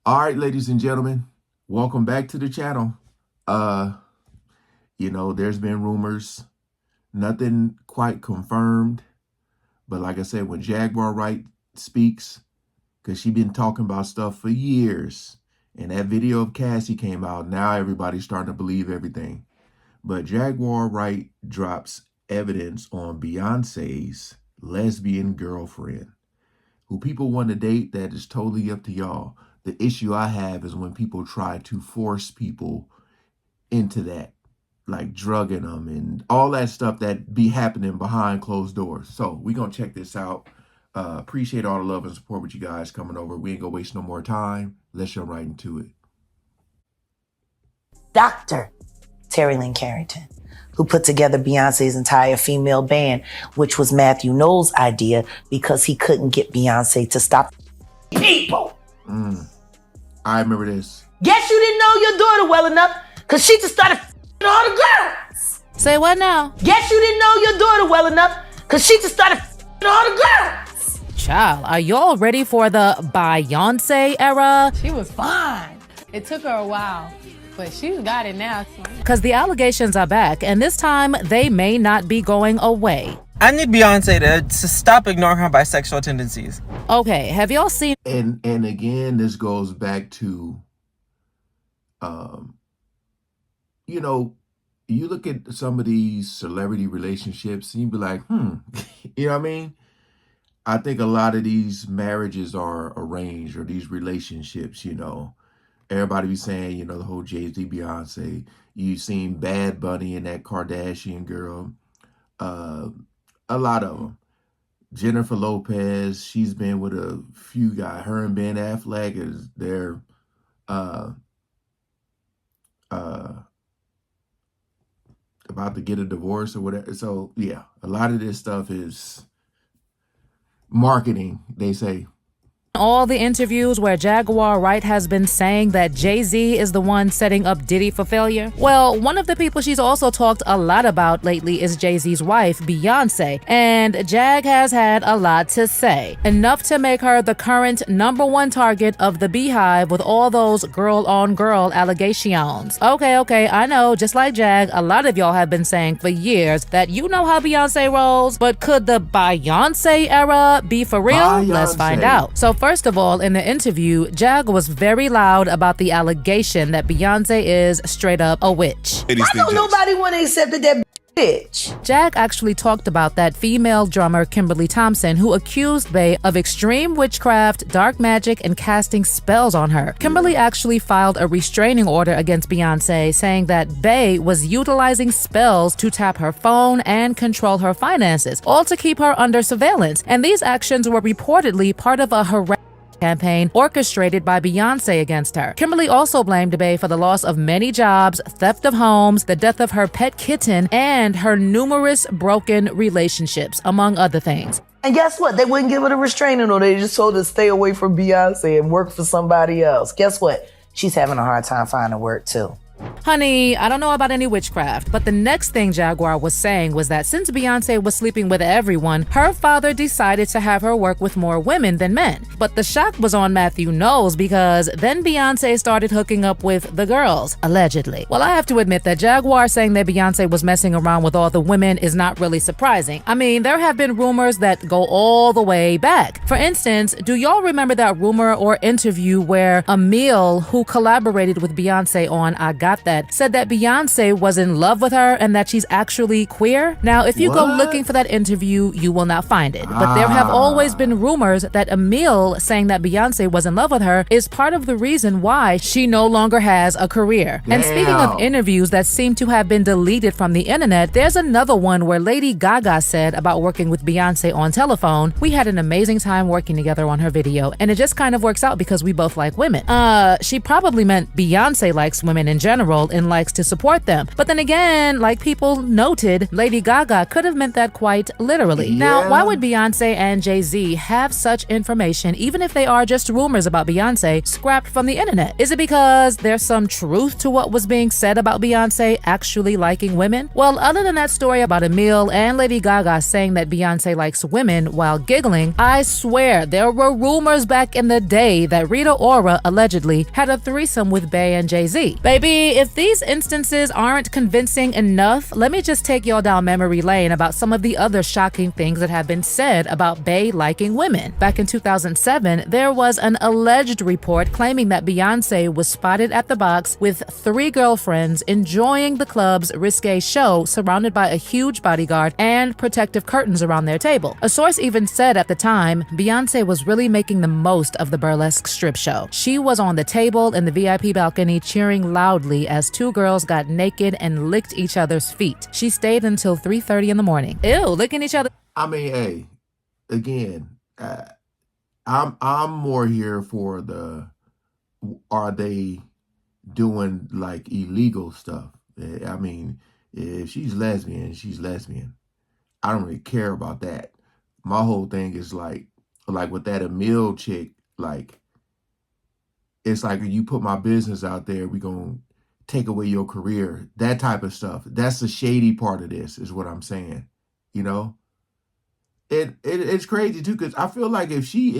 All right, ladies and gentlemen, welcome back to the channel. There's been rumors, nothing quite confirmed, but like I said, when Jaguar Wright speaks, because she's been talking about stuff for years, and that video of Cassie came out, now everybody's starting to believe everything. But Jaguar Wright drops evidence on Beyonce's lesbian girlfriend, who people want to date. That is totally up to y'all. The issue I have is when people try to force people into that, like drugging them and all that stuff that be happening behind closed doors. So we're going to check this out. Appreciate all the love and support with you guys coming over. We ain't going to waste no more time. Let's jump right into it. Dr. Terry Lynn Carrington, who put together Beyonce's entire female band, which was Matthew Knowles' idea because he couldn't get Beyonce to stop people. I remember this. Guess you didn't know your daughter well enough because she just started all the girls. Say what now? Guess you didn't know your daughter well enough because she just started all the girls. Child, are y'all ready for the Beyonce era? She was fine. It took her a while, but she's got it now. Because the allegations are back, and this time they may not be going away. I need Beyonce to stop ignoring her bisexual tendencies. Okay, have y'all seen... And again, this goes back to, you look at some of these celebrity relationships and you be like, you know what I mean? I think a lot of these marriages are arranged, or these relationships, everybody be saying, the whole Jay-Z, Beyonce. You've seen Bad Bunny and that Kardashian girl. A lot of them. Jennifer Lopez, she's been with a few guys. Her and Ben Affleck is they're about to get a divorce or whatever. So yeah, a lot of this stuff is marketing, they say. all the interviews where Jaguar Wright has been saying that Jay-Z is the one setting up Diddy for failure? Well, one of the people she's also talked a lot about lately is Jay-Z's wife, Beyonce, and Jag has had a lot to say. Enough to make her the current #1 target of the Beehive with all those girl-on-girl allegations. Okay, I know, just like Jag, a lot of y'all have been saying for years that you know how Beyonce rolls, but could the Beyonce era be for real? Let's find out. So first of all, in the interview, Jag was very loud about the allegation that Beyonce is straight up a witch. Why don't nobody want to accept that bitch? Jag actually talked about that female drummer Kimberly Thompson, who accused Bey of extreme witchcraft, dark magic, and casting spells on her. Kimberly actually filed a restraining order against Beyonce, saying that Bey was utilizing spells to tap her phone and control her finances, all to keep her under surveillance. And these actions were reportedly part of a harassment campaign orchestrated by Beyonce against her. Kimberly also blamed Bey for the loss of many jobs, theft of homes, the death of her pet kitten, and her numerous broken relationships, among other things. And guess what? They wouldn't give her a restraining order. They just told her to stay away from Beyonce and work for somebody else. Guess what? She's having a hard time finding work too. Honey, I don't know about any witchcraft, but the next thing Jaguar was saying was that since Beyonce was sleeping with everyone, her father decided to have her work with more women than men. But the shock was on Matthew Knowles, because then Beyonce started hooking up with the girls, allegedly. Well, I have to admit that Jaguar saying that Beyonce was messing around with all the women is not really surprising. I mean, there have been rumors that go all the way back. For instance, do y'all remember that rumor or interview where Emil, who collaborated with Beyonce on I Got That, said that Beyonce was in love with her and that she's actually queer? Now, if you go looking for that interview, you will not find it. But there have always been rumors that Emil saying that Beyonce was in love with her is part of the reason why she no longer has a career. And speaking of interviews that seem to have been deleted from the internet, there's another one where Lady Gaga said about working with Beyonce on telephone, "We had an amazing time working together on her video, and it just kind of works out because we both like women." She probably meant Beyonce likes women in general, world and likes to support them. But then again, like people noted, Lady Gaga could have meant that quite literally. Yeah. Now, why would Beyonce and Jay-Z have such information, even if they are just rumors about Beyonce, scrapped from the internet? Is it because there's some truth to what was being said about Beyonce actually liking women? Well, other than that story about Emil and Lady Gaga saying that Beyonce likes women while giggling, I swear there were rumors back in the day that Rita Ora allegedly had a threesome with Bey and Jay-Z. Baby, if these instances aren't convincing enough, let me just take y'all down memory lane about some of the other shocking things that have been said about Bey liking women. Back in 2007, there was an alleged report claiming that Beyonce was spotted at the box with 3 girlfriends enjoying the club's risque show, surrounded by a huge bodyguard and protective curtains around their table. A source even said at the time, Beyonce was really making the most of the burlesque strip show. She was on the table in the VIP balcony cheering loudly as 2 girls got naked and licked each other's feet. She stayed until 3:30 in the morning. Ew, licking each other. I mean, hey, again, I'm more here for are they doing like illegal stuff? I mean, if she's lesbian, she's lesbian. I don't really care about that. My whole thing is like with that Emil chick, like, it's like, you put my business out there, we gonna take away your career. That type of stuff. That's the shady part of this, is what I'm saying. You know? It's crazy too, because I feel like if she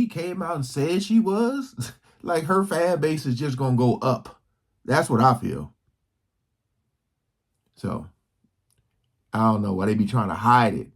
came out and said she was, like, her fan base is just gonna go up. That's what I feel. So I don't know why they be trying to hide it.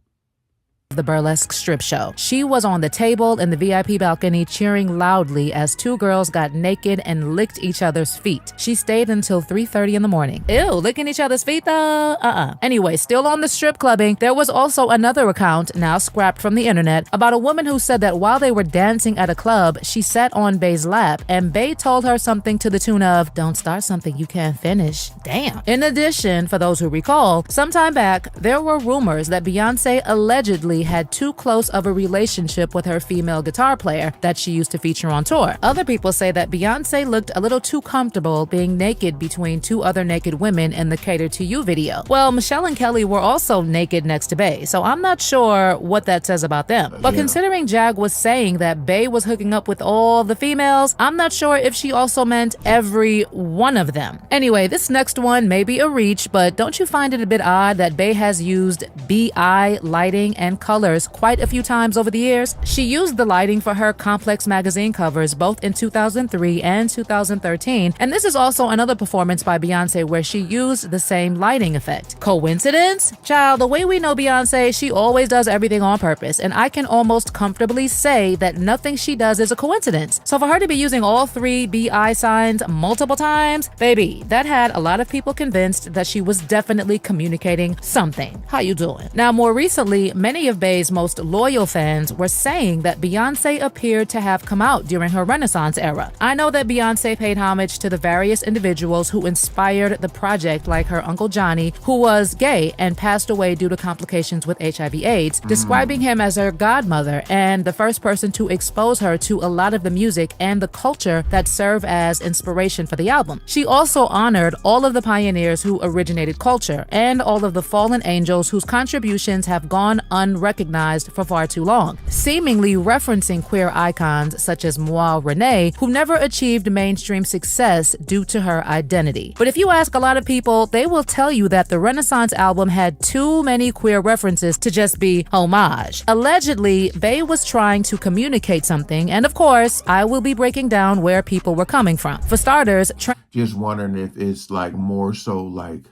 The burlesque strip show. She was on the table in the VIP balcony cheering loudly as 2 girls got naked and licked each other's feet. She stayed until 3:30 in the morning. Ew, licking each other's feet though? Anyway, still on the strip clubbing, there was also another account, now scrapped from the internet, about a woman who said that while they were dancing at a club, she sat on Bey's lap and Bey told her something to the tune of, "Don't start something you can't finish." Damn. In addition, for those who recall, sometime back, there were rumors that Beyonce allegedly had too close of a relationship with her female guitar player that she used to feature on tour. Other people say that Beyonce looked a little too comfortable being naked between 2 other naked women in the Cater to You video. Well, Michelle and Kelly were also naked next to Bey, so I'm not sure what that says about them. But considering Jag was saying that Bey was hooking up with all the females, I'm not sure if she also meant every one of them. Anyway, this next one may be a reach, but don't you find it a bit odd that Bey has used BI lighting and colors quite a few times over the years? She used the lighting for her Complex magazine covers both in 2003 and 2013, and this is also another performance by Beyonce where she used the same lighting effect. Coincidence? Child, the way we know Beyonce, she always does everything on purpose, and I can almost comfortably say that nothing she does is a coincidence. So for her to be using all 3 BI signs multiple times, baby, that had a lot of people convinced that she was definitely communicating something. How you doing? Now, more recently, many of Bey's most loyal fans were saying that Beyonce appeared to have come out during her Renaissance era. I know that Beyonce paid homage to the various individuals who inspired the project, like her Uncle Johnny, who was gay and passed away due to complications with HIV/AIDS, describing him as her godmother and the first person to expose her to a lot of the music and the culture that serve as inspiration for the album. She also honored all of the pioneers who originated culture and all of the fallen angels whose contributions have gone unrecognized for far too long, seemingly referencing queer icons such as Moi Renee, who never achieved mainstream success due to her identity. But if you ask a lot of people, they will tell you that the Renaissance album had too many queer references to just be homage. Allegedly, Bey was trying to communicate something, and of course, I will be breaking down where people were coming from. For starters, just wondering if it's like more so like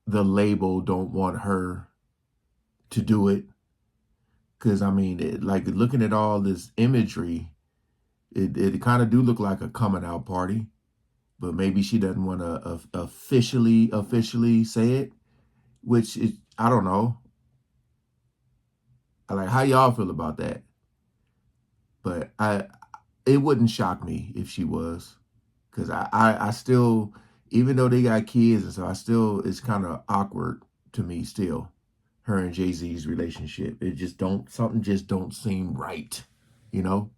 the label don't want her to do it. Because, I mean, like, looking at all this imagery, it kind of do look like a coming out party. But maybe she doesn't want to officially say it, which is, I don't know. Like, how y'all feel about that? But it wouldn't shock me if she was. Because I still, even though they got kids and so it's kind of awkward to me still. Her and Jay-Z's relationship. Something just don't seem right, you know?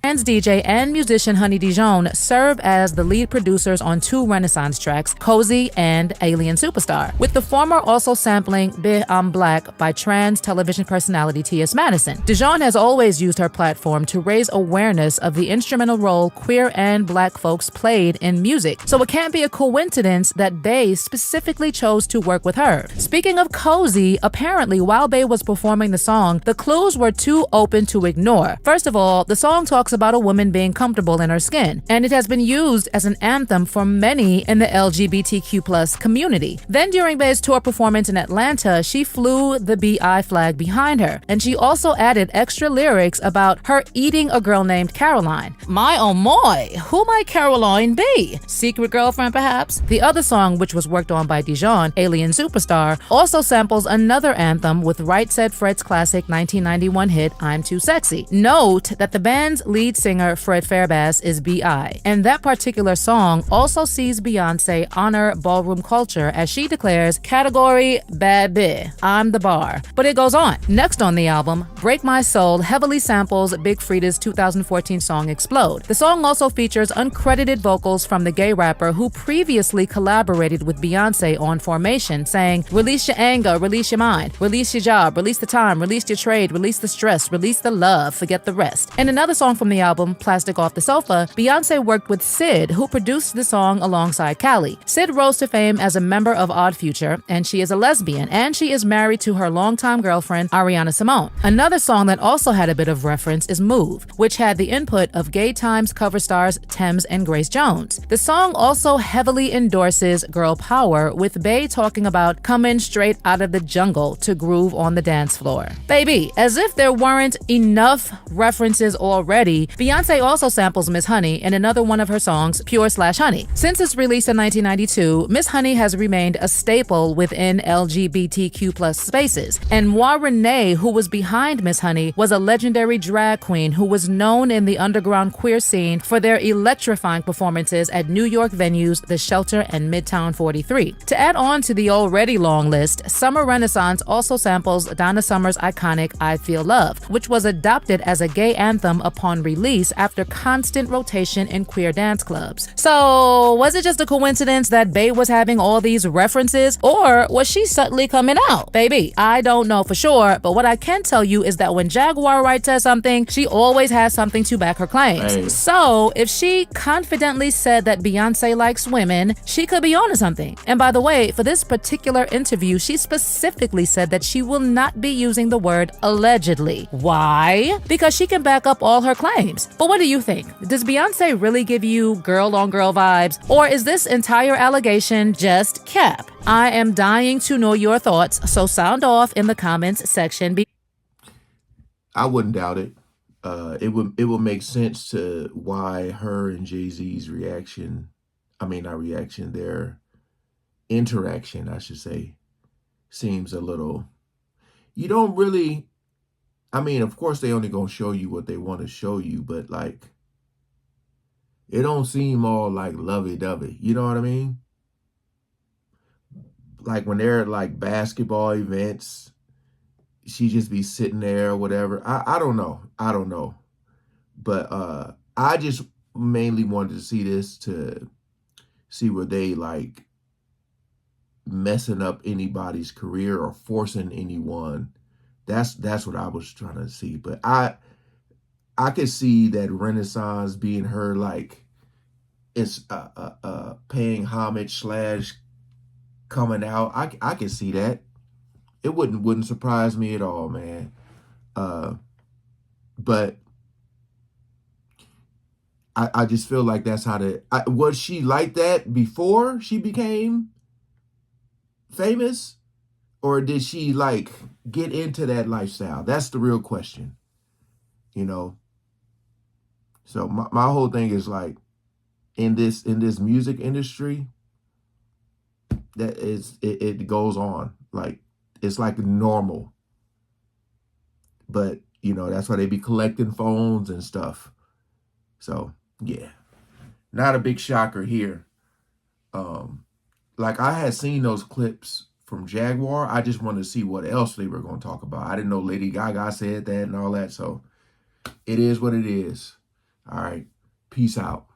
Trans DJ and musician Honey Dijon serve as the lead producers on 2 Renaissance tracks, Cozy and Alien Superstar, with the former also sampling Be I'm Black by trans television personality T.S. Madison. Dijon has always used her platform to raise awareness of the instrumental role queer and black folks played in music, so it can't be a coincidence that Bey specifically chose to work with her. Speaking of Cozy, apparently while Bey was performing the song, the clues were too open to ignore. First of all, the song talks about a woman being comfortable in her skin, and it has been used as an anthem for many in the LGBTQ+ community. Then during Bey's tour performance in Atlanta, she flew the BI flag behind her, and she also added extra lyrics about her eating a girl named Caroline. My oh my, who might Caroline be? Secret girlfriend perhaps? The other song, which was worked on by Dijon, Alien Superstar, also samples another anthem with Right Said Fred's classic 1991 hit I'm Too Sexy. Note that the band's lead singer Fred Fairbass is B.I., and that particular song also sees Beyonce honor ballroom culture as she declares, category bad bitch, I'm the bar. But it goes on. Next on the album, Break My Soul heavily samples Big Frida's 2014 song Explode. The song also features uncredited vocals from the gay rapper who previously collaborated with Beyonce on Formation, saying, release your anger, release your mind, release your job, release the time, release your trade, release the stress, release the love, forget the rest. In another song from the album, Plastic Off the Sofa, Beyonce worked with Syd, who produced the song alongside Callie. Syd rose to fame as a member of Odd Future, and she is a lesbian, and she is married to her longtime girlfriend, Ariana Simone. Another song that also had a bit of reference is Move, which had the input of Gay Times cover stars Thames and Grace Jones. The song also heavily endorses girl power, with Bey talking about coming straight out of the jungle to groove on the dance floor. Baby, as if there weren't enough references already, Beyonce also samples Miss Honey in another one of her songs, Pure/Honey. Since its release in 1992, Miss Honey has remained a staple within LGBTQ+ spaces. And Moi Renee, who was behind Miss Honey, was a legendary drag queen who was known in the underground queer scene for their electrifying performances at New York venues The Shelter and Midtown 43. To add on to the already long list, Summer Renaissance also samples Donna Summer's iconic I Feel Love, which was adopted as a gay anthem upon release after constant rotation in queer dance clubs. So, was it just a coincidence that Bey was having all these references, or was she subtly coming out? Baby, I don't know for sure, but what I can tell you is that when Jaguar Wright says something, she always has something to back her claims. Hey. So, if she confidently said that Beyonce likes women, she could be onto something. And by the way, for this particular interview, she specifically said that she will not be using the word allegedly. Why? Because she can back up all her claims. But what do you think? Does Beyonce really give you girl-on-girl vibes? Or is this entire allegation just cap? I am dying to know your thoughts, so sound off in the comments section. I wouldn't doubt it. It would make sense to why her and Jay-Z's reaction, their interaction, I should say, seems a little, you don't really, of course they only gonna show you what they want to show you, but like, it don't seem all like lovey-dovey, you know what I mean? Like when they're at like basketball events, she just be sitting there or whatever. I don't know. But I just mainly wanted to see this to see were they like messing up anybody's career or forcing anyone. That's what I was trying to see. But I could see that Renaissance being her like it's paying homage / coming out. I could see that. It wouldn't surprise me at all, man. But I just feel like that's how was she like that before she became famous? Or did she like get into that lifestyle? That's the real question, you know? So my whole thing is like, in this music industry, that is, it goes on. Like, it's like normal. But, that's why they be collecting phones and stuff. So, yeah. Not a big shocker here. Like, I had seen those clips from Jaguar. I just wanted to see what else they were going to talk about. I didn't know Lady Gaga said that and all that. So, it is what it is. All right. Peace out.